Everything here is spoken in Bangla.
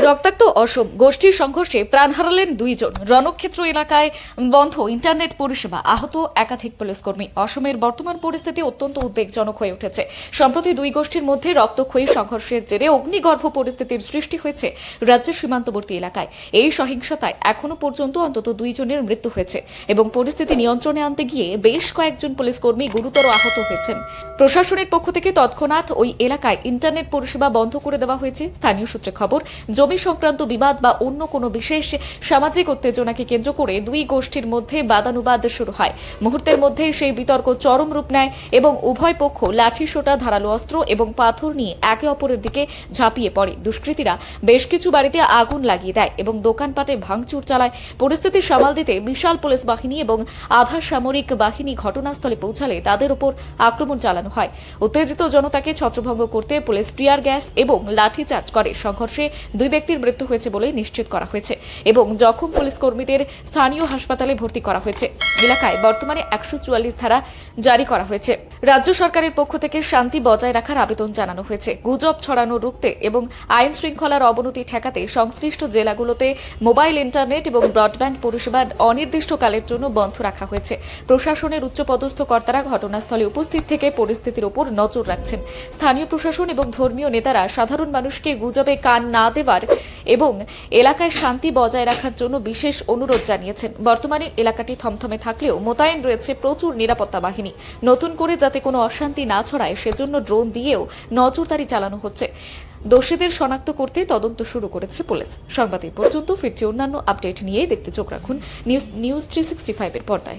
রক্তাক্ত অসম গোষ্ঠীর সংঘর্ষে প্রাণ হারালেন দুইজন। রণক্ষেত্র এলাকায় বন্ধ ইন্টারনেট পরিষেবা, আহত একাধিক পুলিশকর্মী। অসমের বর্তমান পরিস্থিতি অত্যন্ত উদ্বেগজনক হয়ে উঠেছে। সম্প্রতি দুই গোষ্ঠীর মধ্যে রক্তক্ষয়ী সংঘর্ষের জেরে অগ্নিগর্ভ পরিস্থিতির সৃষ্টি হয়েছে রাজ্যের সীমান্তবর্তী এলাকায়। এই সহিংসতায় এখনো পর্যন্ত অন্তত দুইজনের মৃত্যু হয়েছে এবং পরিস্থিতি নিয়ন্ত্রণে আনতে গিয়ে বেশ কয়েকজন পুলিশকর্মী গুরুতর আহত হয়েছেন। প্রশাসনের পক্ষ থেকে তৎক্ষণাৎ ওই এলাকায় ইন্টারনেট পরিষেবা বন্ধ করে দেওয়া হয়েছে। স্থানীয় সূত্রে খবর, জমি সংক্রান্ত বিবাদ বা অন্য কোনো বিশেষ সামাজিক উত্তেজনাকে কেন্দ্র করে দুই গোষ্ঠীর মধ্যে বাদানুবাদ শুরু হয়। মুহূর্তের মধ্যে সেই বিতর্ক চরম রূপ নেয় এবং উভয় পক্ষ লাঠি সোঁটা, ধারালো অস্ত্র এবং পাথর নিয়ে একে অপরের দিকে ঝাঁপিয়ে পড়ে। দুষ্কৃতীরা বেশ কিছু বাড়িতে আগুন লাগিয়ে দেয় এবং দোকানপাটে ভাঙচুর চালায়। পরিস্থিতি সামাল দিতে বিশাল পুলিশ বাহিনী এবং আধা সামরিক বাহিনী ঘটনাস্থলে পৌঁছালে তাদের উপর আক্রমণ চালানো হয়। উত্তেজিত জনতাকে ছত্রভঙ্গ করতে পুলিশ টিয়ার গ্যাস এবং লাঠিচার্জ করে। সংঘর্ষে দুই ব্যক্তির মৃত্যু হয়েছে বলে নিশ্চিত করা হয়েছে এবং জখম পুলিশ কর্মীদের স্থানীয় হাসপাতালে ভর্তি করা হয়েছে। এলাকায় বর্তমানে 144 ধারা জারি করা হয়েছে। রাজ্য সরকারের পক্ষ থেকে শান্তি বজায় রাখার আবেদন জানানো হয়েছে। গুজব ছড়ানো রুখতে এবং আইন শৃঙ্খলার অবনতি ঠেকাতে সংশ্লিষ্ট জেলাগুলোতে মোবাইল ইন্টারনেট এবং ব্রডব্যান্ড পরিষেবা অনির্দিষ্টকালের জন্য বন্ধ রাখা হয়েছে। প্রশাসনের উচ্চপদস্থ কর্তারা ঘটনাস্থলে উপস্থিত থেকে পরিস্থিতির উপর নজর রাখছেন। স্থানীয় প্রশাসন এবং ধর্মীয় নেতারা সাধারণ মানুষকে গুজবে কান না দেওয়ার এবং এলাকায় শান্তি বজায় রাখার জন্য বিশেষ অনুরোধ জানিয়েছেন। বর্তমানে এলাকাটি থমথমে থাকলেও মোতায়েন রয়েছে প্রচুর নিরাপত্তা বাহিনী। নতুন করে যাতে কোনো অশান্তি না ছড়ায় সেজন্য ড্রোন দিয়েও নজরদারি চালানো হচ্ছে। দোষীদের শনাক্ত করতে তদন্ত শুরু করেছে পুলিশ। সংবাদ এই পর্যন্ত, ফিরছে অন্যান্য আপডেট নিয়ে। দেখতে চোখ রাখুন নিউজ 365 এর পর্দায়।